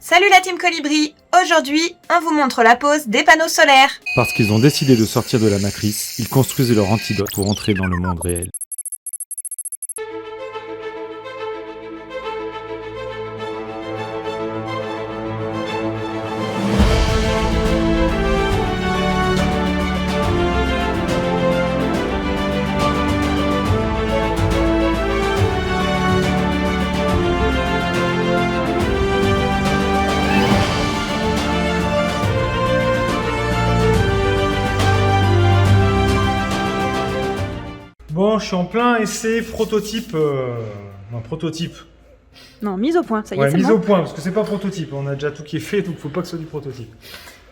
Salut la team Colibri. Aujourd'hui, on vous montre la pose des panneaux solaires. Parce qu'ils ont décidé de sortir de la matrice, ils construisent leur antidote pour entrer dans le monde réel. Bon, je suis en plein essai prototype. Non, prototype. Non, mise au point, ça y est, Ouais, c'est mise bon. au point, parce que c'est pas prototype. On a déjà tout qui est fait, donc faut pas que ce soit du prototype.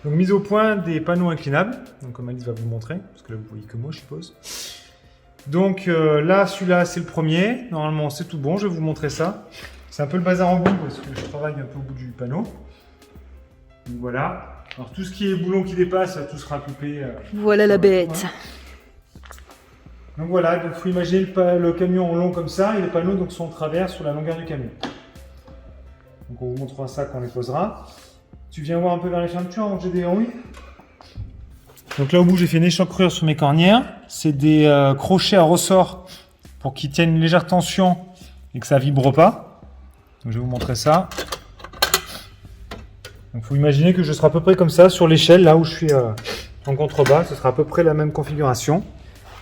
Donc, mise au point des panneaux inclinables. Donc, comme Alice va vous montrer, parce que là, vous voyez que moi, je suppose. Donc, là, celui-là, c'est le premier. Normalement, c'est tout bon. Je vais vous montrer ça. C'est un peu le bazar en bout, parce que je travaille un peu au bout du panneau. Donc, voilà. Alors, tout ce qui est boulon qui dépasse, tout sera coupé. Voilà la bête. Donc voilà, il faut imaginer le camion en long comme ça et les panneaux donc, sont en travers sur la longueur du camion. Donc on vous montrera ça quand on les posera. Tu viens voir un peu vers les fermetures avant que j'ai des rouilles. Donc là au bout j'ai fait une échancrure sur mes cornières. C'est des crochets à ressort pour qu'ils tiennent une légère tension et que ça vibre pas. Donc je vais vous montrer ça. Donc il faut imaginer que je serai à peu près comme ça sur l'échelle là où je suis en contrebas. Ce sera à peu près la même configuration.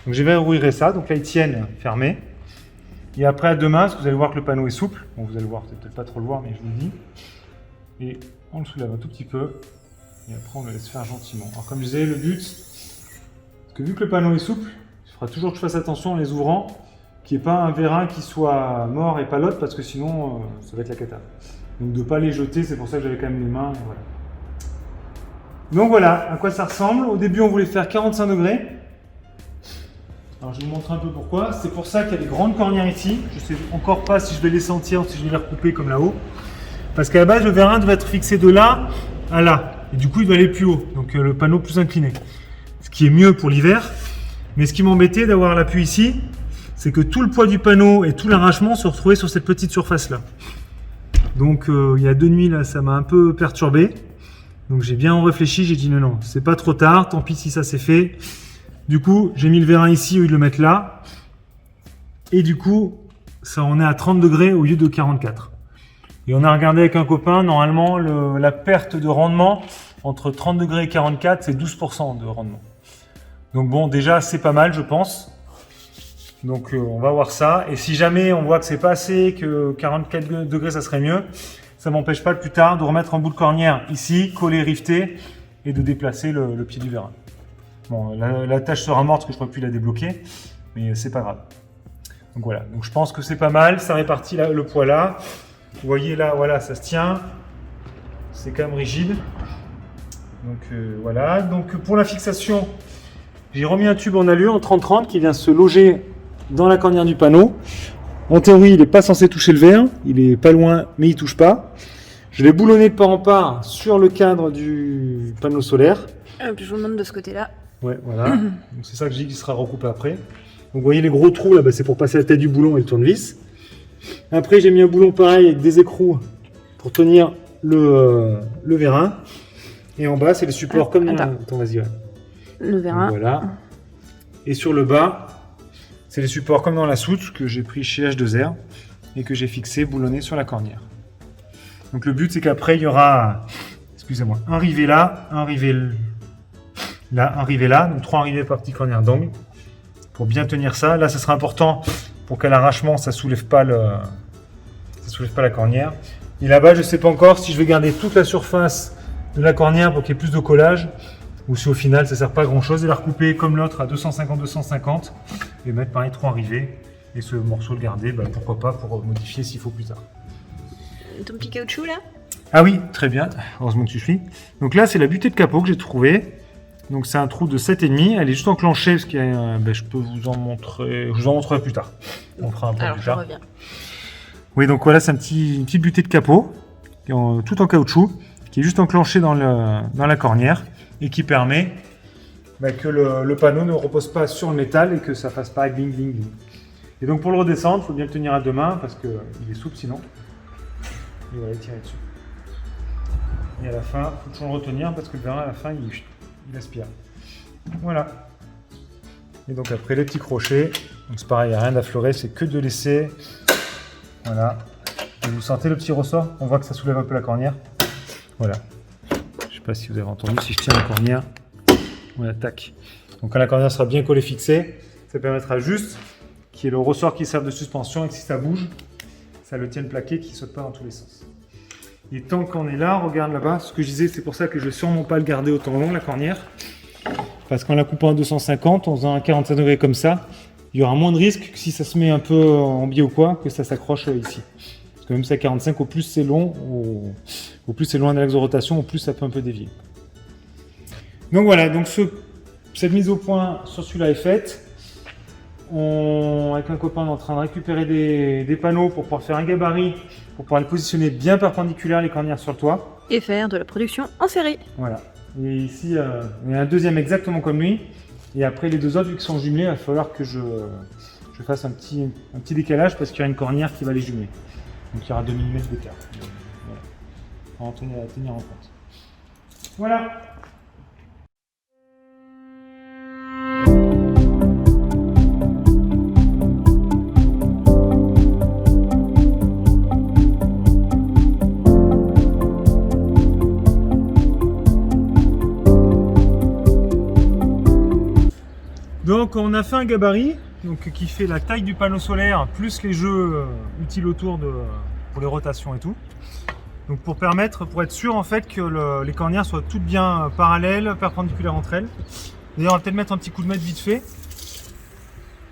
Donc je verrouillerai ça, donc là ils tiennent fermés. Et après à deux mains, parce que vous allez voir que le panneau est souple. Bon, vous allez voir, peut-être pas trop le voir, mais je vous le dis. Et on le soulève un tout petit peu. Et après on le laisse faire gentiment. Alors comme je disais, le but, parce que vu que le panneau est souple, il faudra toujours que je fasse attention en les ouvrant, qu'il n'y ait pas un vérin qui soit mort et pas l'autre, parce que sinon ça va être la cata. Donc de ne pas les jeter, c'est pour ça que j'avais quand même les mains. Et voilà. Donc voilà à quoi ça ressemble. Au début on voulait faire 45 degrés. Alors je vais vous montrer un peu pourquoi. C'est pour ça qu'il y a des grandes cornières ici. Je ne sais encore pas si je vais les sentir ou si je vais les recouper comme là-haut. Parce qu'à la base, le vérin doit être fixé de là à là. Et du coup, il doit aller plus haut. Donc le panneau plus incliné. Ce qui est mieux pour l'hiver. Mais ce qui m'embêtait d'avoir l'appui ici, c'est que tout le poids du panneau et tout l'arrachement se retrouvait sur cette petite surface-là. Donc il y a 2 nuits, là, ça m'a un peu perturbé. Donc j'ai bien réfléchi, j'ai dit non, c'est pas trop tard. Tant pis si ça s'est fait. Du coup, j'ai mis le vérin ici au lieu de le mettre là. Et du coup, ça on est à 30 degrés au lieu de 44. Et on a regardé avec un copain, normalement, la perte de rendement entre 30 degrés et 44, c'est 12% de rendement. Donc bon, déjà, c'est pas mal, je pense. Donc on va voir ça. Et si jamais on voit que c'est pas assez, que 44 degrés, ça serait mieux, ça m'empêche pas plus tard de remettre un bout de cornière ici, collé, rifté, et de déplacer le pied du vérin. Bon, la tâche sera morte parce que je ne pourrai plus la débloquer, mais c'est pas grave. Donc voilà, donc je pense que c'est pas mal, ça répartit là, le poids là. Vous voyez là, voilà, ça se tient. C'est quand même rigide. Donc voilà, donc pour la fixation, j'ai remis un tube en alu en 30-30 qui vient se loger dans la cornière du panneau. En théorie, il n'est pas censé toucher le verre, il est pas loin, mais il touche pas. Je l'ai boulonné de part en part sur le cadre du panneau solaire. Je vous demande de ce côté-là. Ouais, voilà. Donc c'est ça que je dis qu'il sera recoupé après. Donc vous voyez les gros trous là, c'est pour passer la tête du boulon et le tournevis. Après j'ai mis un boulon pareil avec des écrous pour tenir le vérin. Et en bas c'est les supports comme dans Attends, vas-y. Ouais. Le vérin. Donc, voilà. Et sur le bas, c'est les supports comme dans la soute que j'ai pris chez H2R et que j'ai fixé boulonné sur la cornière. Donc le but c'est qu'après il y aura, excusez-moi, un rivet là, un rivet là, un rivet là, donc 3 rivets par petit cornière d'angle pour bien tenir ça. Là, ça sera important pour qu'à l'arrachement, ça soulève pas la cornière. Et là-bas, je ne sais pas encore si je vais garder toute la surface de la cornière pour qu'il y ait plus de collage ou si au final, ça ne sert pas à grand-chose et la recouper comme l'autre à 250-250 et mettre pareil 3 rivets et ce morceau le garder, pourquoi pas pour modifier s'il faut plus tard. Ton petit caoutchouc là? Ah oui, très bien, heureusement que tu suis. Donc là, c'est la butée de capot que j'ai trouvée. Donc c'est un trou de 7,5, elle est juste enclenchée parce qu'il y a je peux vous en montrer, je vous en montrerai plus tard. On fera un peu plus tard. Reviens. Oui, donc voilà, c'est une petite butée de capot, tout en caoutchouc, qui est juste enclenchée dans la cornière et qui permet que le panneau ne repose pas sur le métal et que ça fasse pas gling gling gling. Et donc pour le redescendre, il faut bien le tenir à deux mains parce qu'il est souple sinon. Et voilà, tirer dessus. Et à la fin, il faut toujours le retenir parce que le vérin, à la fin, il aspire. Voilà. Et donc après, les petits crochets. Donc c'est pareil, il n'y a rien d'affleurer, c'est que de laisser. Voilà. Et vous sentez le petit ressort? On voit que ça soulève un peu la cornière. Voilà. Je ne sais pas si vous avez entendu, si je tiens la cornière. Voilà, tac. Donc quand la cornière sera bien collée, fixée, ça permettra juste qu'il y ait le ressort qui serve de suspension et que si ça bouge, ça le tienne plaqué, qu'il ne saute pas dans tous les sens. Et tant qu'on est là, regarde là-bas, ce que je disais, c'est pour ça que je ne vais sûrement pas le garder autant long, la cornière. Parce qu'en la coupant à 250, en faisant un 45 degrés comme ça, il y aura moins de risque que si ça se met un peu en biais ou quoi, que ça s'accroche ici. Parce que même si à 45, au plus c'est long, au plus c'est loin de l'axe de rotation, au plus ça peut un peu dévier. Donc voilà, donc cette mise au point sur celui-là est faite. Avec un copain, on est en train de récupérer des panneaux pour pouvoir faire un gabarit, pour pouvoir les positionner bien perpendiculaires, les cornières sur le toit. Et faire de la production en série. Voilà. Et ici, il y a un deuxième exactement comme lui. Et après, les deux autres, vu qu'ils sont jumelés, il va falloir que je fasse un petit décalage parce qu'il y aura une cornière qui va les jumeler. Donc il y aura 2 mm d'écart. Voilà. À tenir en compte. Voilà. Donc on a fait un gabarit qui fait la taille du panneau solaire plus les jeux utiles autour pour les rotations et tout. Donc pour être sûr en fait que les cornières soient toutes bien parallèles, perpendiculaires entre elles. D'ailleurs on va peut-être mettre un petit coup de mètre vite fait.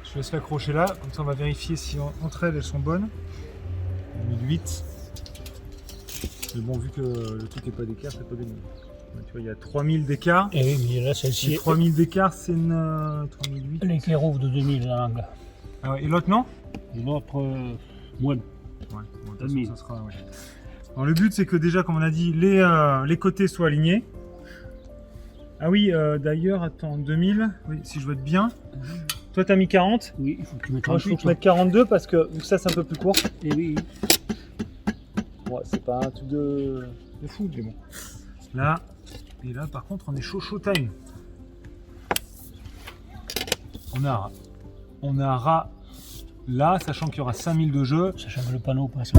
Je laisse l'accrocher là, comme ça on va vérifier si entre elles sont bonnes. 1008. Mais bon, vu que le truc n'est pas d'écart, c'est pas gagné. Tu vois, il y a 3000 d'écart. Et oui, mais là, celle-ci. 3000 d'écart, c'est une 3008. L'éclairou de 2000 la langue. Ah ouais, et l'autre non? Et l'autre, moins. Ouais, bon, de toute façon, ça sera. Ouais. Alors, le but, c'est que déjà, comme on a dit, les côtés soient alignés. Ah oui, d'ailleurs, attends, 2000, oui, si je veux être bien. Toi, t'as mis 40. Oui, il faut que tu mettes Moi, il faut que je mette 42 parce que vu que ça, c'est un peu plus court. Et oui. Ouais, c'est pas un truc de fou, mais bon. Là, et là, par contre, on est chaud time. On a ras là, sachant qu'il y aura 5000 de jeu. Sachant que le panneau passe.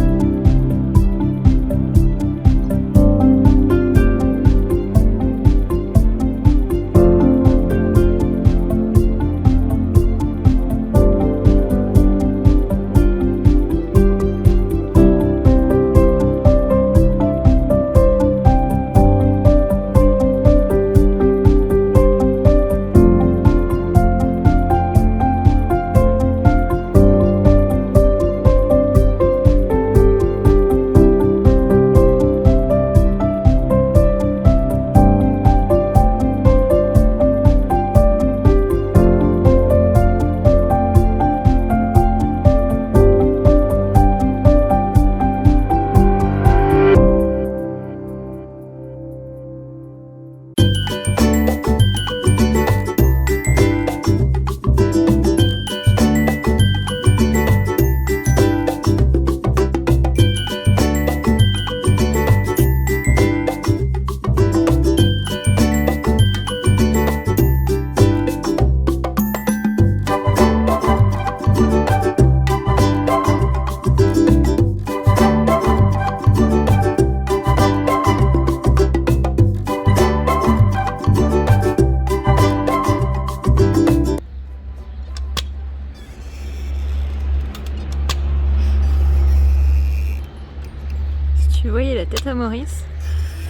Tu voyais la tête à Maurice?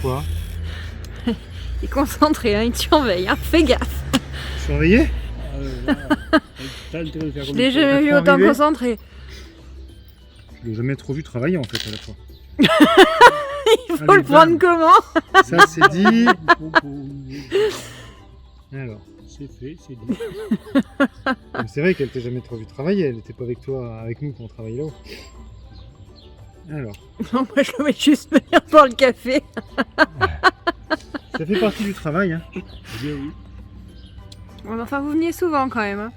Quoi? Il est concentré, hein, il te surveille, hein. Fais gaffe. Surveiller? Je l'ai jamais vu autant concentré. Je l'ai jamais trop vu travailler en fait à la fois. Il faut le prendre comment? Ça c'est dit. Alors. C'est fait, c'est dit. C'est vrai qu'elle t'a jamais trop vu travailler, elle n'était pas avec toi, avec nous quand on travaillait là-haut. Alors. Non, moi je le mets juste venir pour le café. Ça fait partie du travail, hein. Bien oui. Bon, enfin, vous veniez souvent quand même. Hein.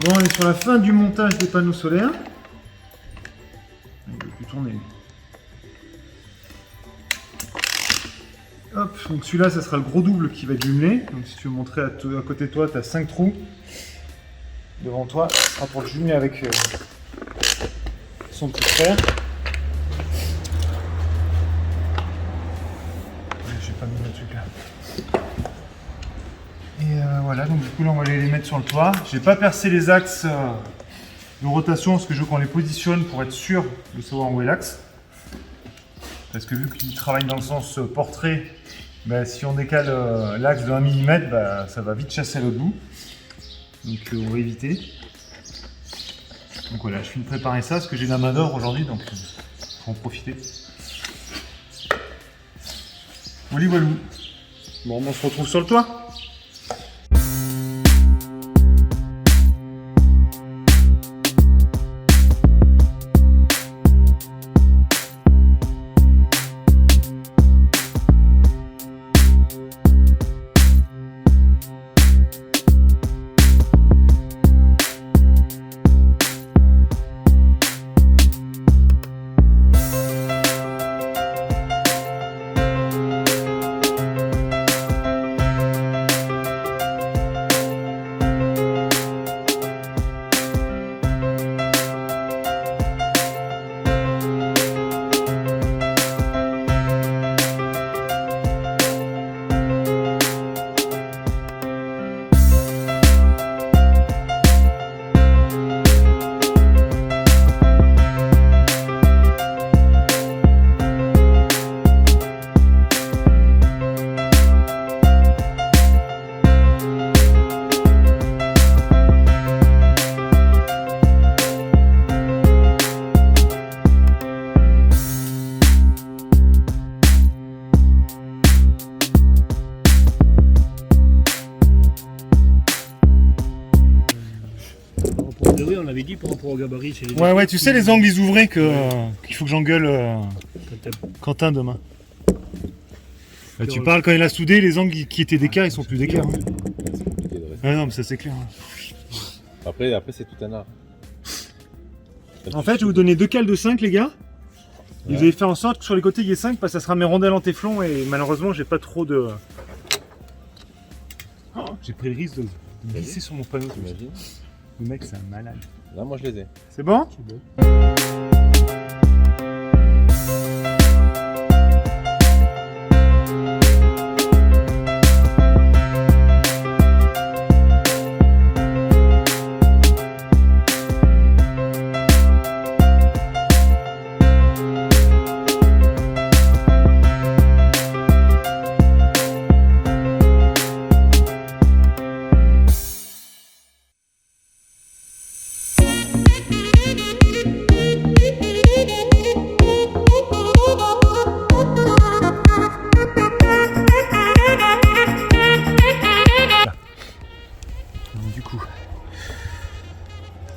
Bon, on est sur la fin du montage des panneaux solaires. Il ne peut plus tourner. Hop, donc celui-là, ça sera le gros double qui va être jumelé. Donc si tu veux montrer à côté de toi, tu as 5 trous. Devant toi, ce sera pour le jumeler avec son petit frère. J'ai pas mis le truc là. Et voilà, donc du coup là on va aller les mettre sur le toit. J'ai pas percé les axes de rotation parce que je veux qu'on les positionne pour être sûr de savoir où est l'axe. Parce que vu qu'ils travaillent dans le sens portrait, bah, si on décale l'axe de 1 mm, bah, ça va vite chasser à l'autre bout. Donc on va éviter. Donc voilà, je finis de préparer ça parce que j'ai la main d'or aujourd'hui, donc faut en profiter. Voilà, voilà. Bon, on se retrouve sur le toit. On l'avait dit par rapport au gabarit. Ouais, tu sais les angles ils ouvraient qu'il faut que j'engueule Quentin demain. Là, tu parles quand il a soudé, les angles qui étaient d'écart, ils sont plus d'écart. Hein. Ah non, mais ça c'est clair. Après c'est tout un art. En fait, je vais vous donner 2 cales de 5, les gars. Et vous allez faire en sorte que sur les côtés il y ait 5 parce que ça sera mes rondelles en téflon et malheureusement j'ai pas trop de. Oh, j'ai pris le risque de glisser sur mon panneau. T'imagines ? Le mec c'est un malade. Là moi je les ai. C'est bon ? C'est bon.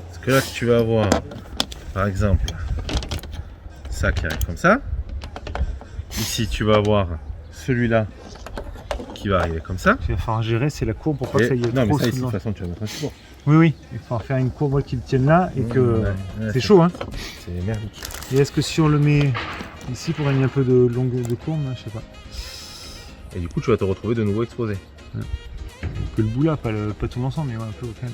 Parce que là tu vas avoir par exemple ça qui arrive comme ça. Ici tu vas avoir celui-là qui va arriver comme ça. Ce qu'il va falloir gérer c'est la courbe pour pas que ça y ait non trop mais ça ici de sous toute le- façon tu vas mettre un support. Oui, il va falloir faire une courbe qui le tienne là et que c'est chaud hein. C'est merdique. Et est-ce que si on le met ici pour gagner un peu de longueur de courbe, là, je sais pas. Et du coup tu vas te retrouver de nouveau exposé. Que le bout là, pas tout l'ensemble, mais ouais, un peu quand même.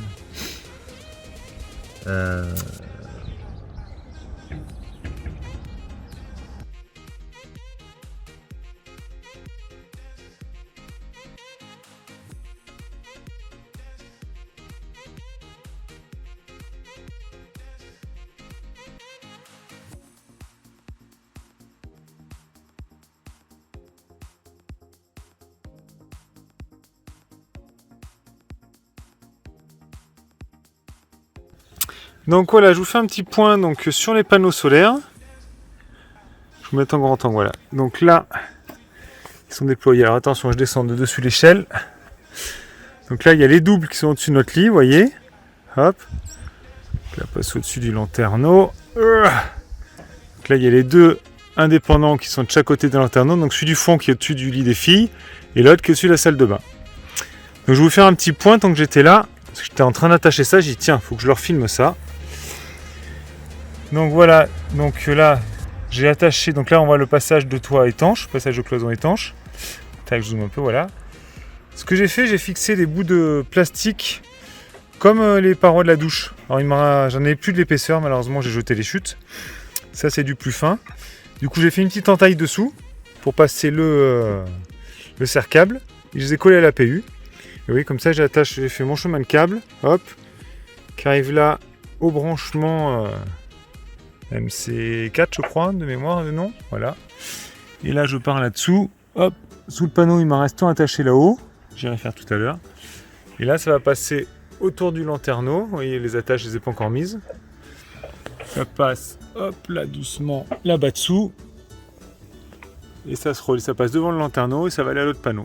Donc voilà, je vous fais un petit point donc, sur les panneaux solaires. Je vous mets en grand angle, voilà. Donc là, ils sont déployés. Alors attention, je descends de dessus l'échelle. Donc là, il y a les doubles qui sont au-dessus de notre lit, vous voyez. Hop. Donc là, passe au-dessus du lanterneau. Donc là, il y a les deux indépendants qui sont de chaque côté des lanterneaux. Donc celui du fond qui est au-dessus du lit des filles et l'autre qui est au-dessus de la salle de bain. Donc je vais vous faire un petit point tant que j'étais là Parce que j'étais en train d'attacher ça, j'ai dit tiens, faut que je leur filme ça. Donc voilà, donc là j'ai attaché, donc là on voit le passage de toit étanche, passage de cloison étanche. Tac, je zoome un peu, voilà. Ce que j'ai fait, j'ai fixé des bouts de plastique comme les parois de la douche. Alors j'en ai plus de l'épaisseur, malheureusement j'ai jeté les chutes. Ça c'est du plus fin. Du coup j'ai fait une petite entaille dessous pour passer le serre-câble. Et je les ai collés à la PU. Et oui, comme ça j'ai fait mon chemin de câble, hop, qui arrive là au branchement MC4 je crois, de mémoire, de nom, voilà. Et là je pars là-dessous, hop, sous le panneau il m'en reste un attaché là-haut, j'irai faire tout à l'heure. Et là ça va passer autour du lanterneau, vous voyez les attaches je les ai pas encore mises. Ça passe, hop, là doucement, là-bas dessous. Et ça se relie, ça passe devant le lanterneau et ça va aller à l'autre panneau.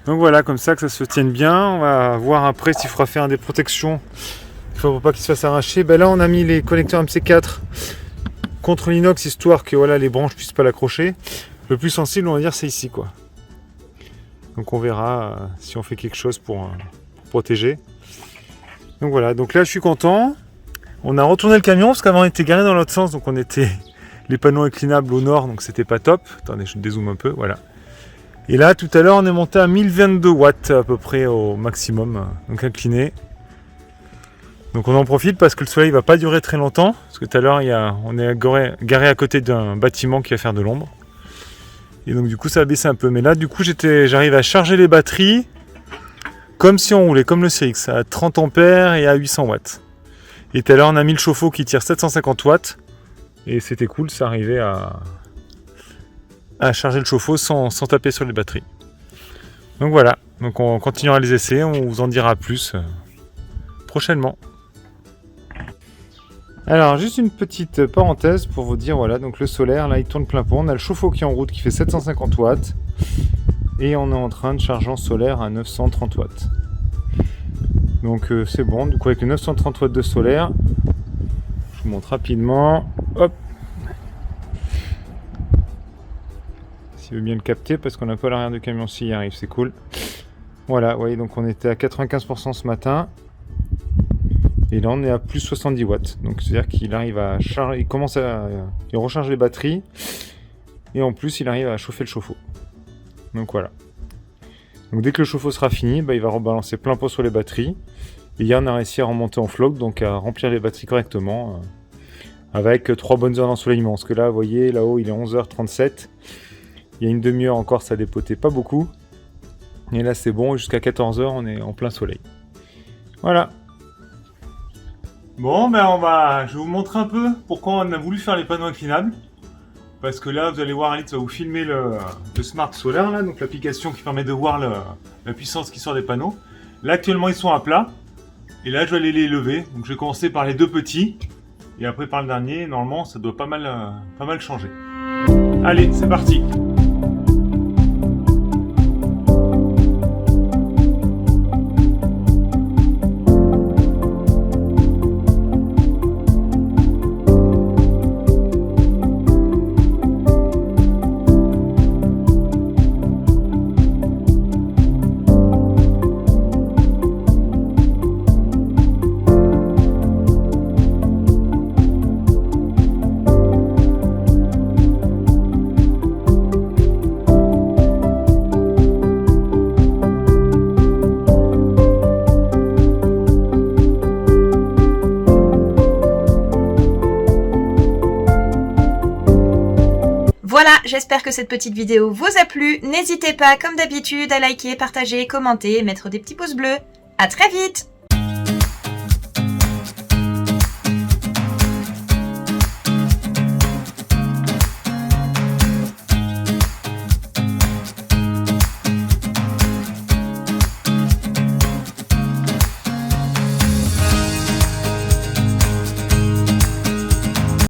Donc voilà, comme ça que ça se tienne bien. On va voir après s'il faudra faire des protections. Il ne faut pas qu'il se fasse arracher. Ben là, on a mis les connecteurs MC4 contre l'inox, histoire que voilà, les branches ne puissent pas l'accrocher. Le plus sensible, on va dire, c'est ici, quoi. Donc on verra si on fait quelque chose pour protéger. Donc voilà, donc là, je suis content. On a retourné le camion, parce qu'avant, on était garé dans l'autre sens. Donc on était les panneaux inclinables au nord, donc c'était pas top. Attendez, je dézoome un peu, voilà. Et là, tout à l'heure, on est monté à 1022 watts à peu près au maximum, donc incliné. Donc on en profite parce que le soleil va pas durer très longtemps, parce que tout à l'heure, on est garé à côté d'un bâtiment qui va faire de l'ombre. Et donc du coup, ça a baissé un peu. Mais là, du coup, j'arrive à charger les batteries comme si on roulait, comme le CX, à 30 ampères et à 800 watts. Et tout à l'heure, on a mis le chauffe-eau qui tire 750 watts. Et c'était cool, ça arrivait à charger le chauffe-eau sans taper sur les batteries. Donc voilà, donc on continuera les essais, on vous en dira plus prochainement. Alors juste une petite parenthèse pour vous dire, voilà, donc le solaire là il tourne plein pot, on a le chauffe-eau qui est en route qui fait 750 watts et on est en train de charger en solaire à 930 watts. Donc c'est bon, du coup avec les 930 watts de solaire, je vous montre rapidement, hop. Je veux bien le capter parce qu'on n'a pas l'arrière du camion s'il y arrive, c'est cool. Voilà, vous voyez, donc on était à 95% ce matin. Et là on est à plus 70 watts. Donc c'est-à-dire qu'il arrive à charger, il recharge les batteries. Et en plus il arrive à chauffer le chauffe-eau. Donc voilà. Donc dès que le chauffe-eau sera fini, il va rebalancer plein pot sur les batteries. Et hier on a réussi à remonter en floc, donc à remplir les batteries correctement. Avec 3 bonnes heures d'ensoleillement. Parce que là, vous voyez, là-haut il est 11h37. Il y a une demi-heure encore, ça dépotait pas beaucoup. Et là, c'est bon. Jusqu'à 14h, on est en plein soleil. Voilà. Bon, je vais vous montrer un peu pourquoi on a voulu faire les panneaux inclinables. Parce que là, vous allez voir, Alice va vous filmer le Smart Solar, là, donc l'application qui permet de voir la puissance qui sort des panneaux. Là, actuellement, ils sont à plat. Et là, je vais aller les lever. Donc, je vais commencer par les deux petits. Et après, par le dernier. Normalement, ça doit pas mal changer. Allez, c'est parti. Voilà, j'espère que cette petite vidéo vous a plu. N'hésitez pas, comme d'habitude, à liker, partager, commenter et mettre des petits pouces bleus. À très vite!